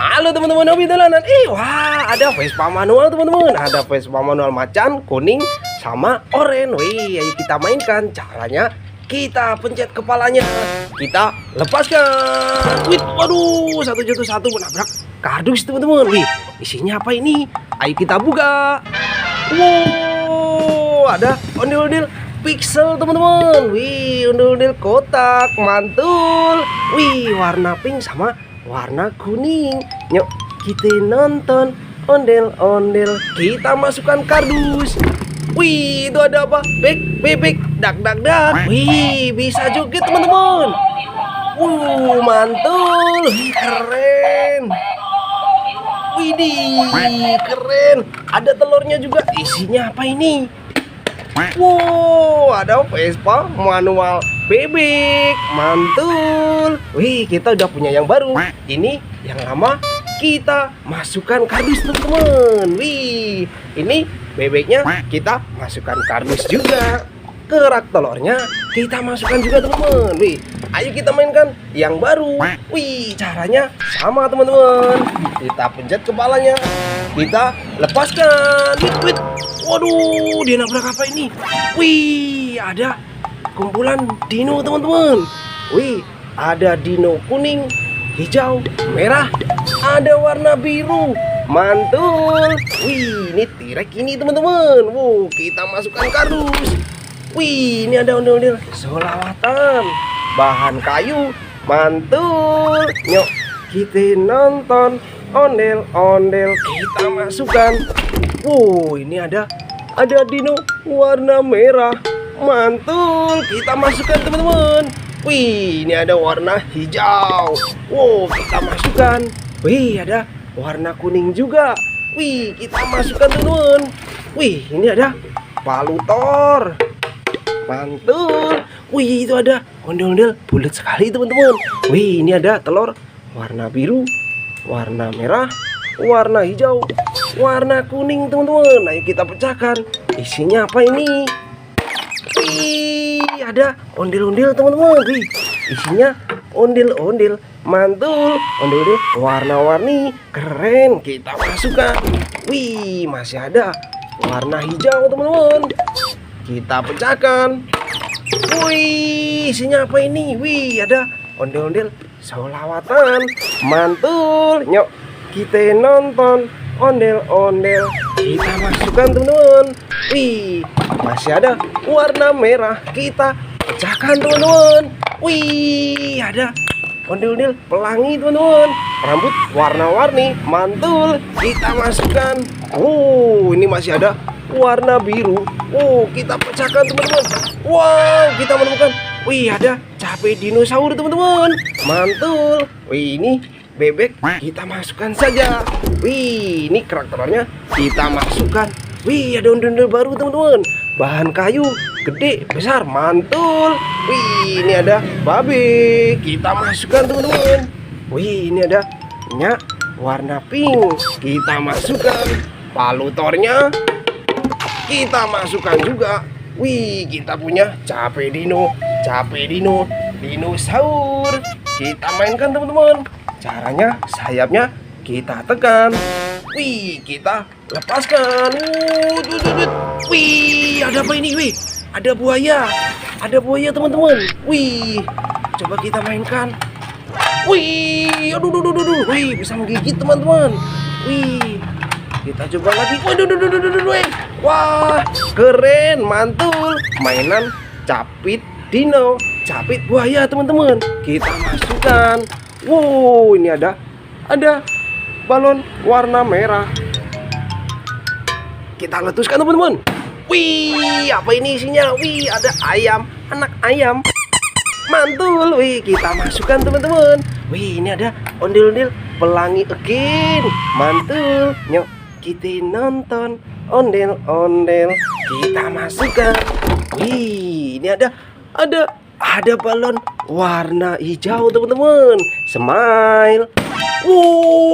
Halo teman-teman, hobi dolanan. Wah, ada Vespa manual teman-teman. Ada Vespa manual macan, kuning, sama oranye. Wih, ayo kita mainkan. Caranya kita pencet kepalanya, kita lepaskan. Wih, waduh, satu jatuh, satu menabrak kardus teman-teman. Wih, isinya apa ini? Ayo kita buka. Wow, ada ondel-ondel pixel teman-teman. Wih, ondel-ondel kotak, mantul. Wih, warna pink sama warna kuning. Yuk kita nonton ondel-ondel. Kita masukkan kardus. Wih, itu ada apa? Bebek, dak dak dak. Wih, bisa joget teman-teman. Mantul. Wih, keren. Widih, keren. Ada telurnya juga. Isinya apa ini? Wow, ada Vespa manual bebek, mantul. Wih, kita udah punya yang baru. Ini yang lama kita masukkan kardus teman-teman. Wih, ini bebeknya kita masukkan kardus juga. Kerak telurnya kita masukkan juga teman-teman. Wih, ayo kita mainkan yang baru. Wih, caranya sama teman-teman. Kita pencet kepalanya, kita lepaskan. Wih. Waduh, dia nabrak apa ini? Wih, ada kumpulan dino teman-teman. Wih, ada dino kuning, hijau, merah, ada warna biru, mantul. Wih, ini T-Rex ini teman-teman. Wow, kita masukkan kardus. Wih, ini ada ondel-ondel solawatan, bahan kayu, mantul. Yuk kita nonton ondel-ondel. Kita masukkan. Wow, ini ada dino warna merah, mantul. Kita masukkan teman-teman. Wih, ini ada warna hijau. Wow, kita masukkan. Wih, ada warna kuning juga. Wih, kita masukkan teman-teman. Wih, ini ada palutor, mantul. Wih, itu ada ondel-ondel bulat sekali teman-teman. Wih, ini ada telur warna biru, warna merah, warna hijau, warna kuning teman-teman. Ayo kita pecahkan. Isinya apa ini? Wih, ada ondel-ondel teman-teman. Wih, isinya ondel-ondel, mantul. Ondel-ondel warna-warni, keren. Kita masukkan. Wih, masih ada warna hijau teman-teman. Kita pecahkan. Wih, isinya apa ini? Wih, ada ondel-ondel solawatan, mantul. Yuk kita nonton ondel-ondel. Kita masukkan teman-teman. Wih, masih ada warna merah. Kita pecahkan teman-teman. Wih, ada ondel-ondel pelangi teman-teman. Rambut warna-warni, mantul. Kita masukkan. Ini masih ada warna biru. Kita pecahkan teman-teman. Wow, kita menemukan. Wih, ada cabai dinosaurus teman-teman. Mantul. Wih, ini bebek. Kita masukkan saja. Wih, ini karakternya kita masukkan. Wih, ada ondel-ondel baru teman-teman. Bahan kayu, gede, besar, mantul. Wih, ini ada babi. Kita masukkan teman-teman. Wih, ini ada minyak warna pink. Kita masukkan. Palutornya kita masukkan juga. Wih, kita punya cabai dino, dinosaur. Kita mainkan teman-teman. Caranya sayapnya kita tekan. Wih, kita lepaskan. Wih, ada apa ini? Wih, ada buaya. Ada buaya teman-teman. Wih, coba kita mainkan. Wih, aduh. Wih, bisa menggigit teman-teman. Wih, kita coba lagi. Waduh. Wah, keren, mantul. Mainan capit dino, capit buaya teman-teman. Kita masukkan. Wow, ini ada balon warna merah. Kita letuskan teman-teman. Wih, apa ini isinya? Wih, ada ayam, anak ayam. Mantul. Wih, kita masukkan teman-teman. Wih, ini ada ondel-ondel pelangi again. Mantul. Yuk kita nonton ondel-ondel. Kita masukkan. Wih, ini ada balon warna hijau teman-teman. Smile.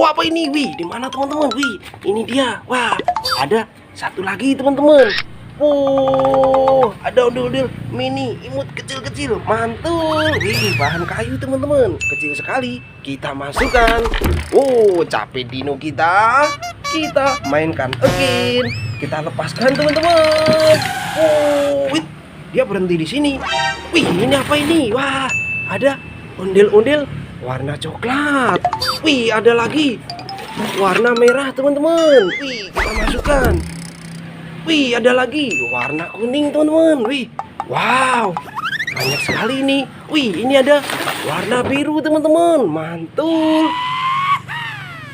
Apa ini? Wih, di mana teman-teman? Wih, ini dia. Wah, ada satu lagi teman-teman. Ada ondel-ondel mini imut kecil-kecil, mantul. Wih, bahan kayu teman-teman, kecil sekali. Kita masukkan. Capek dino kita mainkan again. Kita lepaskan teman-teman. Wih, dia berhenti di sini. Wih, ini apa ini? Wah, ada ondel-ondel warna coklat. Wih, ada lagi warna merah teman-teman. Wih, kita masukkan. Wih, ada lagi warna kuning teman-teman. Wih, wow, banyak sekali nih. Wih, ini ada warna biru teman-teman. Mantul.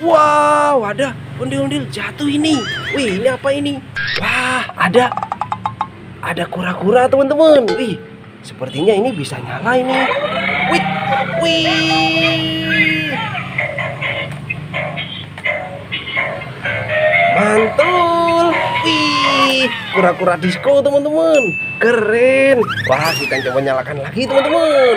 Wow, ada ondel-ondel jatuh ini. Wih, ini apa ini? Wah, ada kura-kura teman-teman. Wih, sepertinya ini bisa nyala ini. Wih, wih, mantul. Wih, kura-kura disco teman-teman, keren. Wah, kita coba nyalakan lagi teman-teman.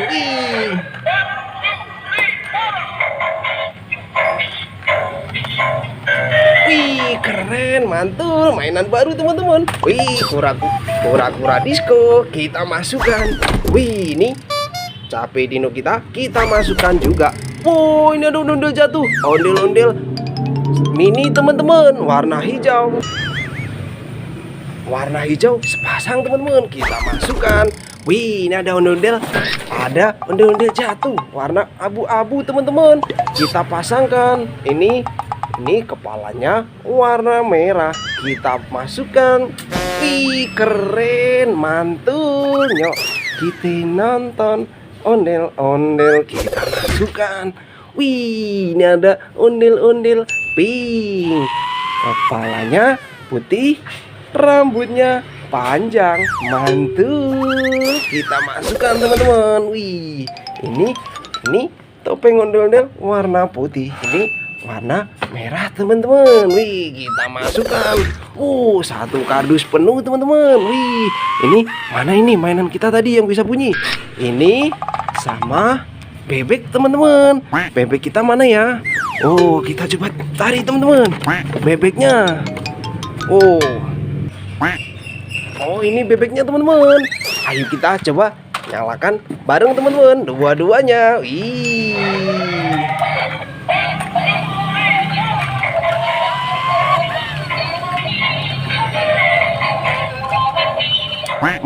Wih, keren, mantul, mainan baru teman-teman. Wih, kura-kura disco kita masukkan. Wih, ini capek dino kita masukkan juga. Ini ada ondel jatuh, ondel-ondel mini teman-teman, warna hijau. Warna hijau sepasang teman-teman, kita masukkan. Wih, ini ada ondel-ondel jatuh, warna abu-abu teman-teman. Kita pasangkan. Ini kepalanya warna merah, kita masukkan. Wih, keren, mantul. Yuk, kita nonton ondel-ondel, kita masukkan. Wih, ini ada ondel-ondel pink, kepalanya putih, rambutnya panjang, mantul. Kita masukkan teman-teman. Wih, ini topeng ondel-ondel warna putih, ini warna merah teman-teman. Wih, kita masukkan. Satu kardus penuh teman-teman. Wih, ini mana ini mainan kita tadi yang bisa bunyi? Ini sama bebek teman-teman. Bebek kita mana ya? Kita coba tarik teman-teman bebeknya. Ini bebeknya teman-teman. Ayo kita coba nyalakan bareng teman-teman, dua-duanya. Wih,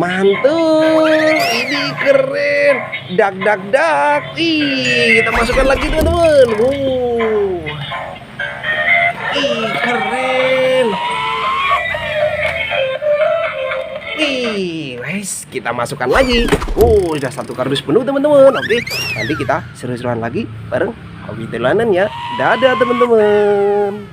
mantul, ini keren. Dak. Kita masukkan lagi teman-teman. Keren. Wes, kita masukkan lagi. Sudah satu kardus penuh teman-teman. Oke, nanti kita seru-seruan lagi bareng Hobi Dolanan ya. Dadah teman-teman.